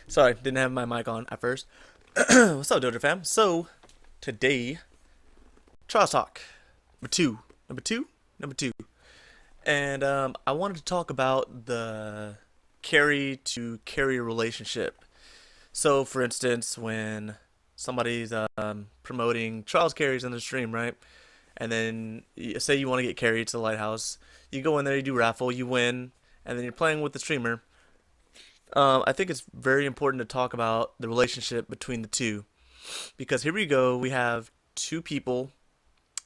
Sorry, didn't have my mic on at first. What's up, Doja fam? So, today, Trials Talk. Number two. Number two? Number two. And I wanted to talk about the carry to carrier relationship. So, for instance, when somebody's promoting Trials carries in the stream, right? And then, say you want to get carried to the lighthouse. You go in there, you do raffle, you win, and then you're playing with the streamer. I think it's very important to talk about the relationship between the two because here we go. We have two people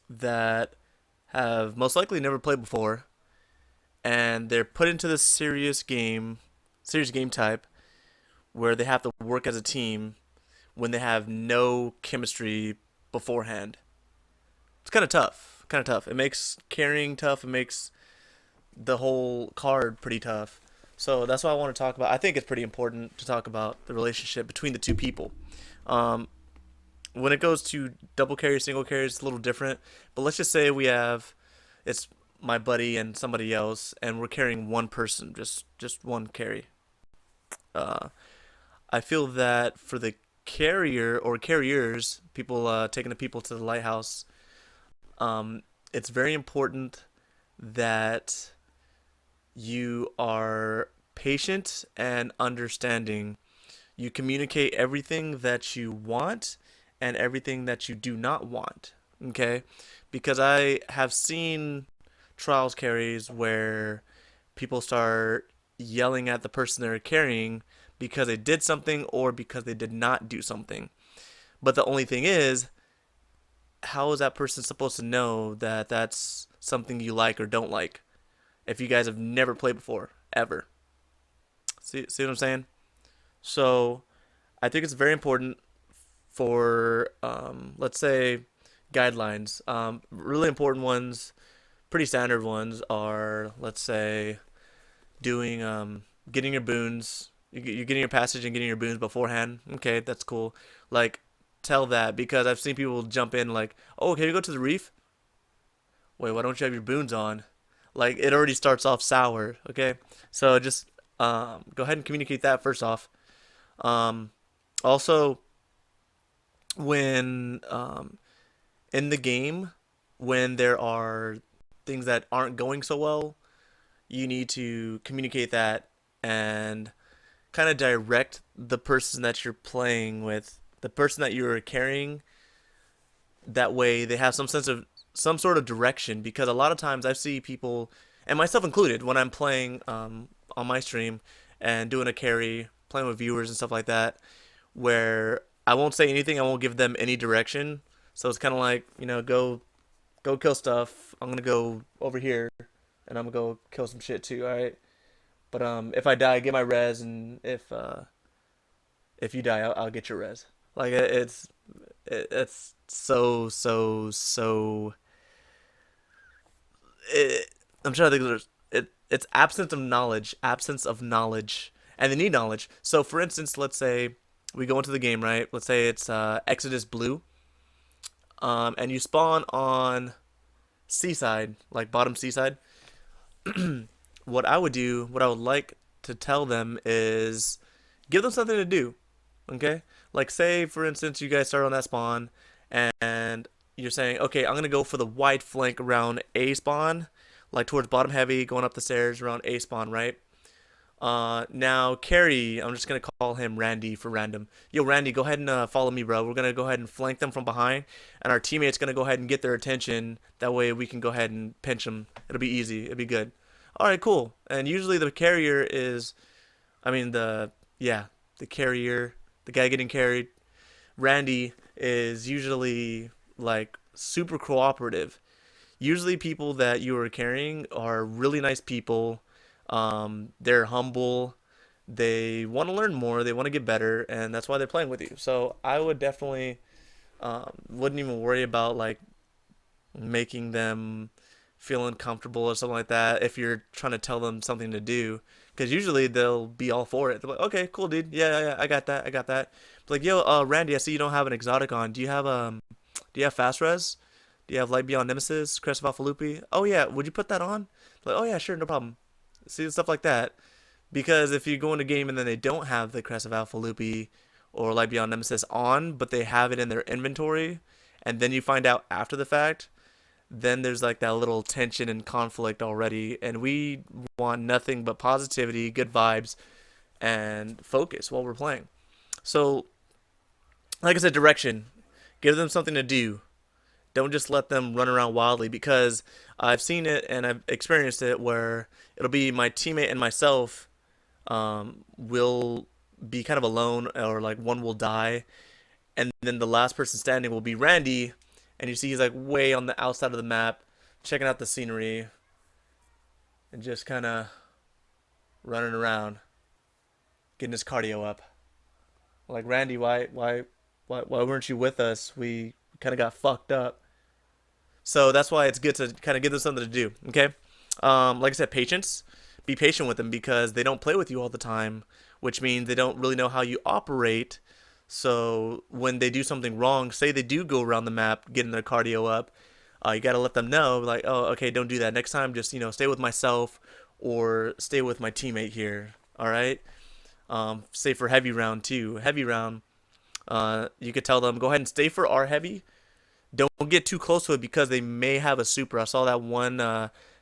that have most likely never played before, and they're put into this serious game type where they have to work as a team when they have no chemistry beforehand. It's kind of tough. Kind of tough. It makes carrying tough. It makes the whole card pretty tough. So that's what I want to talk about. I think it's pretty important to talk about the relationship between the two people. Um, when it goes to double carry, single carry, it's a little different. But let's just say it's my buddy and somebody else, and we're carrying one person, just one carry. Uh, I feel that for the carrier or carriers, people taking the people to the lighthouse, it's very important that you are patient and understanding. You communicate everything that you want and everything that you do not want. Okay? Because I have seen trials carries where people start yelling at the person they're carrying because they did something or because they did not do something. But the only thing is, how is that person supposed to know that that's something you like or don't like if you guys have never played before, ever? See what I'm saying? So I think it's very important for, let's say, guidelines. Really important ones, pretty standard ones are, let's say, doing, getting your boons. You're getting your passage and getting your boons beforehand. Okay, that's cool. Like, tell that because I've seen people jump in like, oh, can you go to the reef? Wait, why don't you have your boons on? Like, it already starts off sour. Okay, so just go ahead and communicate that first off. Um, Also, when in the game, when there are things that aren't going so well, you need to communicate that and kind of direct the person that you're playing with, the person that you're carrying. That way, they have some sort of direction. Because a lot of times I see people, and myself included, when I'm playing on my stream and doing a carry, playing with viewers and stuff like that, where I won't say anything, I won't give them any direction. So it's kind of like, go kill stuff. I'm gonna go over here, and I'm gonna go kill some shit too. All right. But if I die, get my res, and if you die, I'll get your res. Like it's so. I'm trying to think. It's absence of knowledge, and they need knowledge. So, for instance, let's say we go into the game, right? Let's say it's Exodus Blue, and you spawn on seaside, like bottom seaside. What I would like to tell them is give them something to do. Okay? Like, say, for instance, you guys start on that spawn and you're saying, okay, I'm going to go for the wide flank around A spawn, like towards bottom heavy, going up the stairs around A spawn, right? Now Carrie, I'm just gonna call him Randy for random. Yo, Randy, go ahead and follow me, bro. We're gonna go ahead and flank them from behind, and our teammates gonna go ahead and get their attention. That way we can go ahead and pinch them. It'll be easy. It'll be good. All right, cool. And usually the carrier is, I mean the carrier, the guy getting carried. Randy is usually like super cooperative. Usually people that you are carrying are really nice people. They're humble. They want to learn more. They want to get better, and that's why they're playing with you. So I would definitely wouldn't even worry about like making them feel uncomfortable or something like that if you're trying to tell them something to do. Because usually they'll be all for it. They're like, okay, cool, dude. Yeah, yeah, yeah, I got that. I got that. But like, yo, Randy, I see you don't have an exotic on. Do you have fast res? Do you have Light Beyond Nemesis, Crest of Alphalupi? Oh yeah, would you put that on? Like, oh yeah, sure, no problem. See stuff like that. Because if you go into a game and then they don't have the Crest of Alpha Loopy or Light Beyond Nemesis on, but they have it in their inventory, and then you find out after the fact, then there's like that little tension and conflict already. And we want nothing but positivity, good vibes, and focus while we're playing. So, like I said, direction. Give them something to do. Don't just let them run around wildly, because I've seen it and I've experienced it where it'll be my teammate and myself will be kind of alone, or like one will die, and then the last person standing will be Randy, and you see he's like way on the outside of the map, checking out the scenery, and just kind of running around, getting his cardio up. Like, Randy, why weren't you with us? We kind of got fucked up. So that's why it's good to kind of give them something to do. Okay, like I said, patience. Be patient with them because they don't play with you all the time, which means they don't really know how you operate. So when they do something wrong, say they do go around the map, getting their cardio up, you got to let them know, like, oh, okay, don't do that next time. Just stay with myself or stay with my teammate here. All right. Say for heavy round too. Heavy round, you could tell them, go ahead and stay for our heavy. Don't get too close to it because they may have a super. I saw that one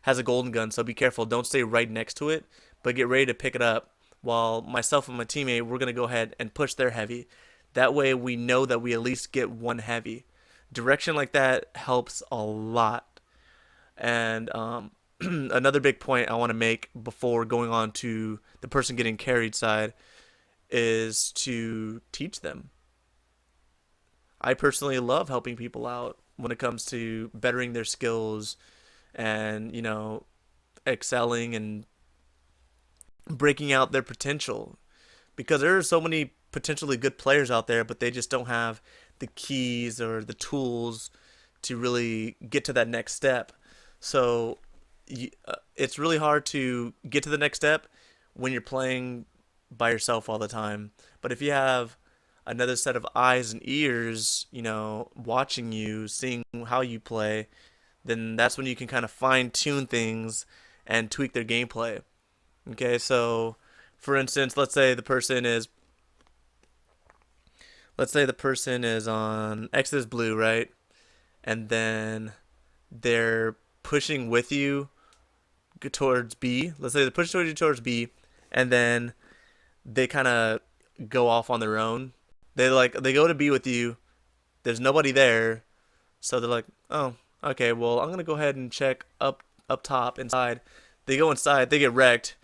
has a golden gun, so be careful. Don't stay right next to it, but get ready to pick it up. While myself and my teammate, we're going to go ahead and push their heavy. That way we know that we at least get one heavy. Direction like that helps a lot. And another big point I want to make before going on to the person getting carried side is to teach them. I personally love helping people out when it comes to bettering their skills and, excelling and breaking out their potential. Because there are so many potentially good players out there, but they just don't have the keys or the tools to really get to that next step. So it's really hard to get to the next step when you're playing by yourself all the time. But if you have another set of eyes and ears, watching you, seeing how you play, then that's when you can kind of fine tune things and tweak their gameplay. Okay, so for instance, let's say the person is on Exodus Blue, right? And then they're pushing with you towards B. Let's say they're pushing towards you towards B, and then they kind of go off on their own. They go to B with you. There's nobody there, so they're like, oh, okay. Well, I'm gonna go ahead and check up top inside. They go inside. They get wrecked,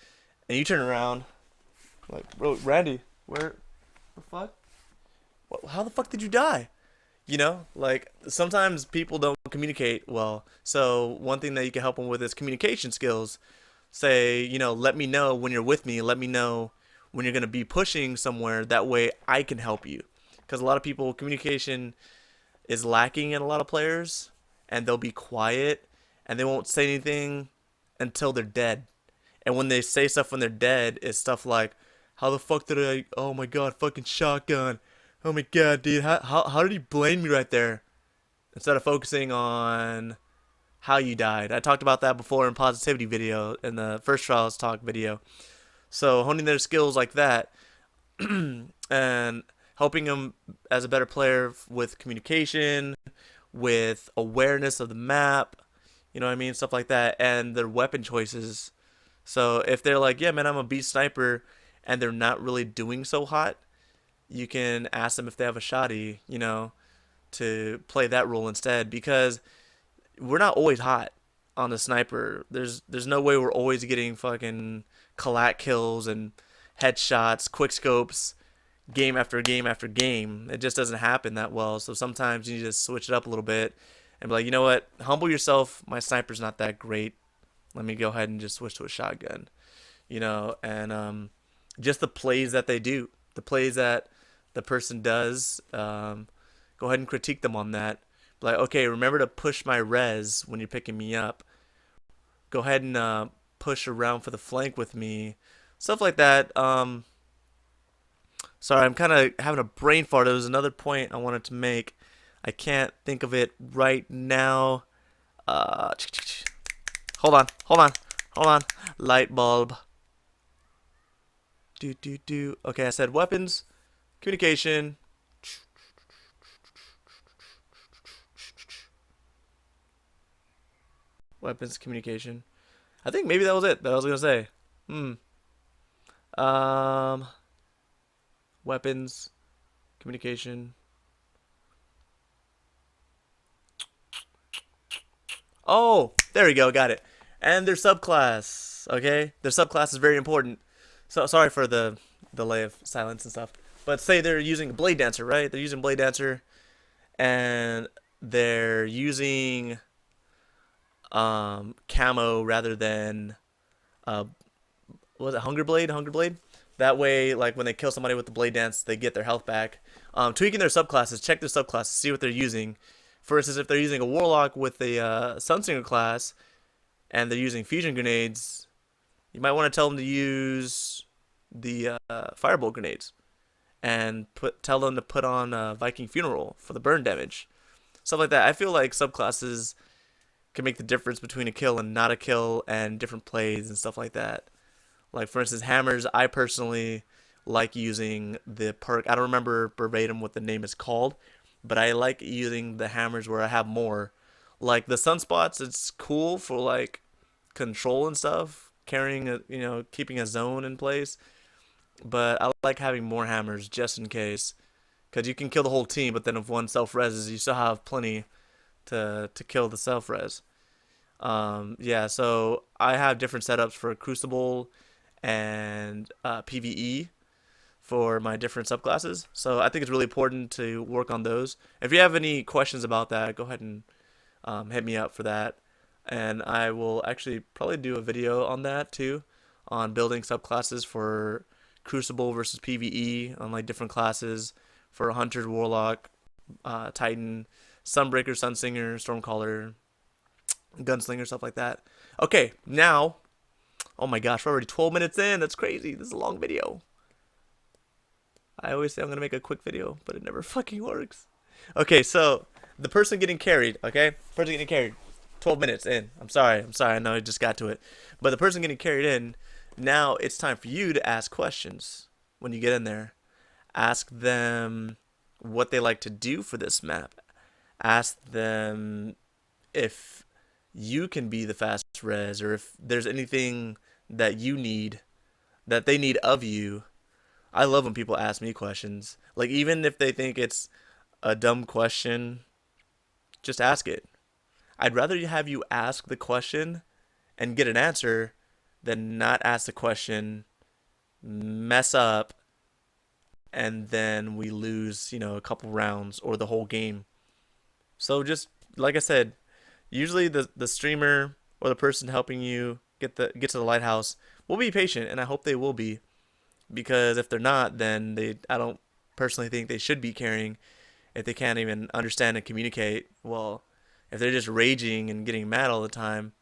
and you turn around, like, bro, Randy, where the fuck? How the fuck did you die? Like, sometimes people don't communicate well. So one thing that you can help them with is communication skills. Say, let me know when you're with me. Let me know when you're going to be pushing somewhere. That way I can help you. Because a lot of people, communication is lacking in a lot of players. And they'll be quiet. And they won't say anything until they're dead. And when they say stuff when they're dead, it's stuff like, how the fuck did I, oh my god, fucking shotgun. Oh my god, dude, how did he blame me right there? Instead of focusing on how you died. I talked about that before in positivity video, in the first trials talk video. So honing their skills like that and helping them as a better player with communication, with awareness of the map, you know what I mean? Stuff like that. And their weapon choices. So if they're like, yeah, man, I'm a beast sniper, and they're not really doing so hot, you can ask them if they have a shoddy, to play that role instead, because we're not always hot on the sniper. There's no way we're always getting fucking collat kills and headshots, quick scopes, game after game after game. It just doesn't happen that well. So sometimes you need to switch it up a little bit and be like, you know what? Humble yourself. My sniper's not that great. Let me go ahead and just switch to a shotgun. And just the plays that they do, the plays that the person does, go ahead and critique them on that. Like, okay, remember to push my res when you're picking me up. Go ahead and push around for the flank with me. Stuff like that. Sorry, I'm kind of having a brain fart. There was another point I wanted to make. I can't think of it right now. Hold on. Light bulb. Do. Okay, I said weapons, communication. Weapons, communication. I think maybe that was it that I was gonna say. Hmm. Um, weapons, communication. Oh, there we go. Got it. And their subclass. Okay, their subclass is very important. So sorry for the delay of silence and stuff. But say they're using Blade Dancer, right? They're using Blade Dancer, and they're using camo rather than uh what was it, Hunger Blade? Hunger Blade. That way, like when they kill somebody with the Blade Dance, they get their health back. Tweaking their subclasses, check their subclasses, see what they're using. For instance, if they're using a Warlock with a Sunsinger class and they're using fusion grenades, you might want to tell them to use the Firebolt grenades and tell them to put on Viking Funeral for the burn damage, stuff like that. I feel like subclasses can make the difference between a kill and not a kill, and different plays and stuff like that. Like for instance, hammers. I personally like using the perk. I don't remember verbatim what the name is called, but I like using the hammers where I have more. Like the sunspots, it's cool for like control and stuff, carrying a keeping a zone in place. But I like having more hammers just in case, because you can kill the whole team, but then if one self reses, you still have plenty to kill the self res. Yeah, so I have different setups for Crucible and PVE for my different subclasses. So I think it's really important to work on those. If you have any questions about that, go ahead and hit me up for that. And I will actually probably do a video on that too, on building subclasses for Crucible versus PVE on like different classes for Hunter, Warlock, Titan, Sunbreaker, Sunsinger, Stormcaller, Gunslinger, stuff like that. Okay, now, oh my gosh, we're already 12 minutes in. That's crazy. This is a long video. I always say I'm gonna make a quick video, but it never fucking works. Okay, so the person getting carried, okay? Person getting carried. 12 minutes in. I'm sorry. I know I just got to it. But the person getting carried in, now it's time for you to ask questions when you get in there. Ask them what they like to do for this map. Ask them if you can be the fast res, or if there's anything that you need, that they need of you. I love when people ask me questions. Like, even if they think it's a dumb question, just ask it. I'd rather have you ask the question and get an answer than not ask the question, mess up, and then we lose, a couple rounds or the whole game. So just like I said, usually the streamer or the person helping you get to the lighthouse will be patient, and I hope they will be, because if they're not, then I don't personally think they should be carrying if they can't even understand and communicate. Well, if they're just raging and getting mad all the time,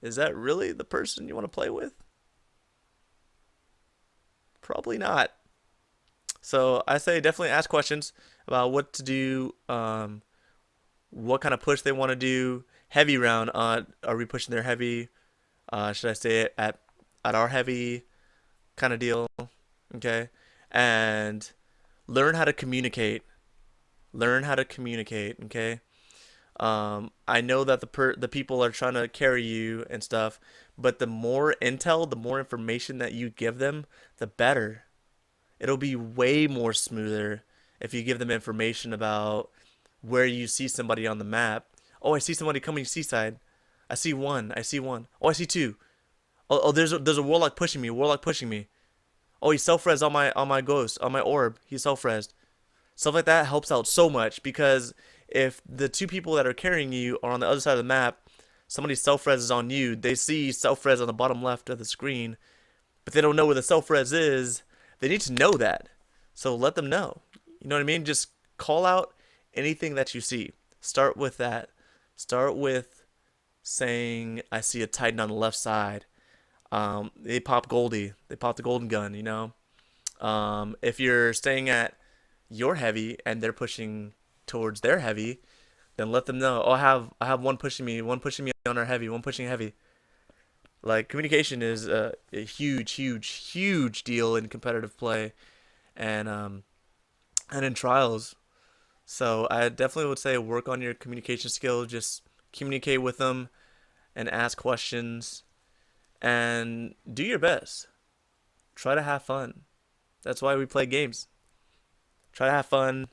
is that really the person you want to play with? Probably not. So I say definitely ask questions about what to do, what kind of push they want to do. Heavy round, are we pushing their heavy? Should I say it at our heavy kind of deal? Okay, and learn how to communicate. Learn how to communicate. Okay. I know that the people are trying to carry you and stuff, but the more intel, the more information that you give them, the better. It'll be way more smoother if you give them information about where you see somebody on the map. Oh, I see somebody coming seaside. I see one. I see one. Oh, I see two. Oh, there's a warlock pushing me. Warlock pushing me. Oh, he's self-res on my ghost, on my orb. He's self-res. Stuff like that helps out so much, because if the two people that are carrying you are on the other side of the map, somebody self-res is on you, they see self-res on the bottom left of the screen, but they don't know where the self-res is. They need to know that. So let them know. You know what I mean? Just call out anything that you see. Start with that. Start with saying, I see a Titan on the left side. They pop Goldie. They pop the golden gun, If you're staying at your heavy and they're pushing towards their heavy, then let them know. Oh, I have one pushing me on our heavy, one pushing heavy. Like communication is a huge, huge, huge deal in competitive play and in trials. So I definitely would say work on your communication skills. Just communicate with them and ask questions and do your best. Try to have fun. That's why we play games. Try to have fun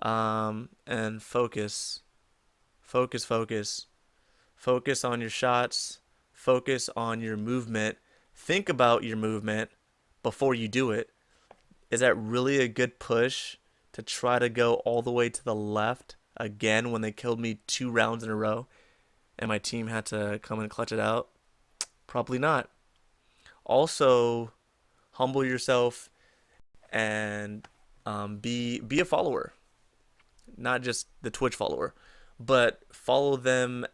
and focus. Focus, focus. Focus on your shots. Focus on your movement. Think about your movement before you do it. Is that really a good push to try to go all the way to the left again when they killed me 2 rounds in a row and my team had to come and clutch it out? Probably not. Also, humble yourself and be a follower, not just the Twitch follower, but follow them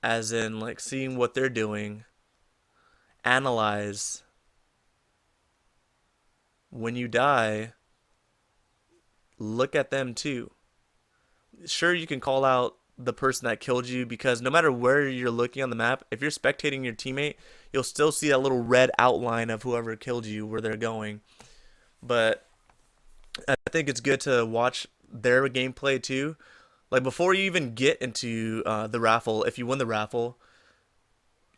as in like seeing what they're doing, analyze. When you die, look at them too. Sure, you can call out the person that killed you because no matter where you're looking on the map, if you're spectating your teammate, you'll still see that little red outline of whoever killed you where they're going. But I think it's good to watch their gameplay too. Like before you even get into the raffle, if you win the raffle,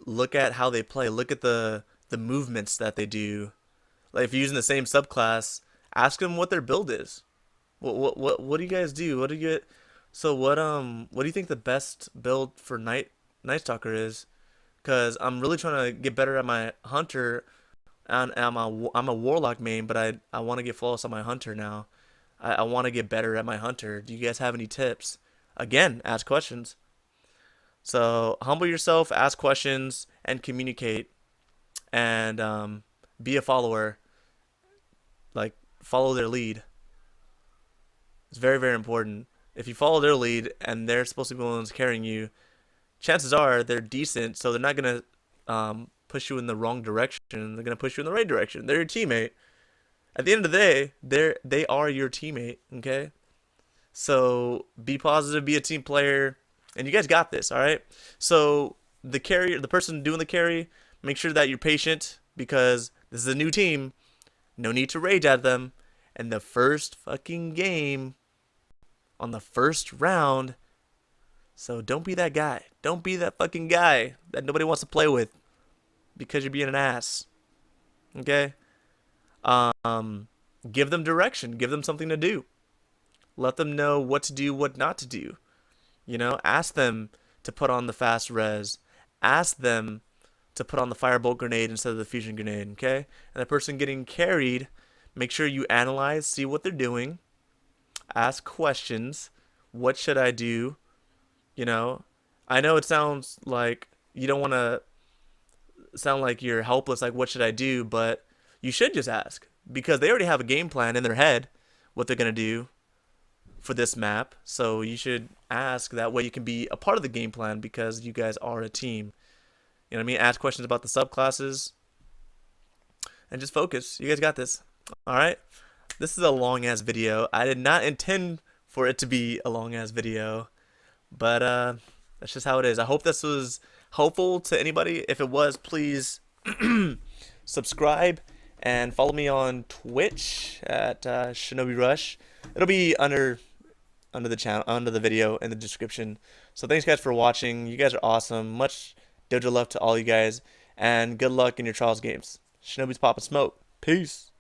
look at how they play. Look at the movements that they do. Like if you're using the same subclass, ask them what their build is. What do you guys do? What do you get? So what do you think the best build for Night Stalker is? Cause I'm really trying to get better at my hunter, and I'm a warlock main, but I want to get flawless on my hunter now. I want to get better at my hunter. Do you guys have any tips? Again, ask questions. So humble yourself, ask questions, and communicate, and be a follower. Like follow their lead. It's very, very important. If you follow their lead and they're supposed to be the ones carrying you, chances are they're decent, so they're not gonna push you in the wrong direction. They're gonna push you in the right direction. They're your teammate. At the end of the day, they are your teammate. Okay, so be positive, be a team player, and you guys got this. All right. So the carrier, the person doing the carry, make sure that you're patient because this is a new team. No need to rage at them. And the first fucking game on the first round. So don't be that guy. Don't be that fucking guy that nobody wants to play with because you're being an ass. Okay? Give them direction. Give them something to do. Let them know what to do, what not to do. You know, ask them to put on the fast res. Ask them to put on the firebolt grenade instead of the fusion grenade, okay? And the person getting carried, make sure you analyze, see what they're doing, ask questions. What should I do? You know, I know it sounds like you don't want to sound like you're helpless, like what should I do? But you should just ask because they already have a game plan in their head what they're going to do for this map. So you should ask. That way you can be a part of the game plan because you guys are a team. You know what I mean? Ask questions about the subclasses and just focus. You guys got this. All right. This is a long ass video. I did not intend for it to be a long ass video, but that's just how it is. I hope this was helpful to anybody. If it was, please subscribe and follow me on Twitch at Shinobi Rush. It'll be under the channel, under the video in the description. So thanks guys for watching. You guys are awesome. Much dojo love to all you guys, and good luck in your trials games. Shinobi's popping smoke. Peace.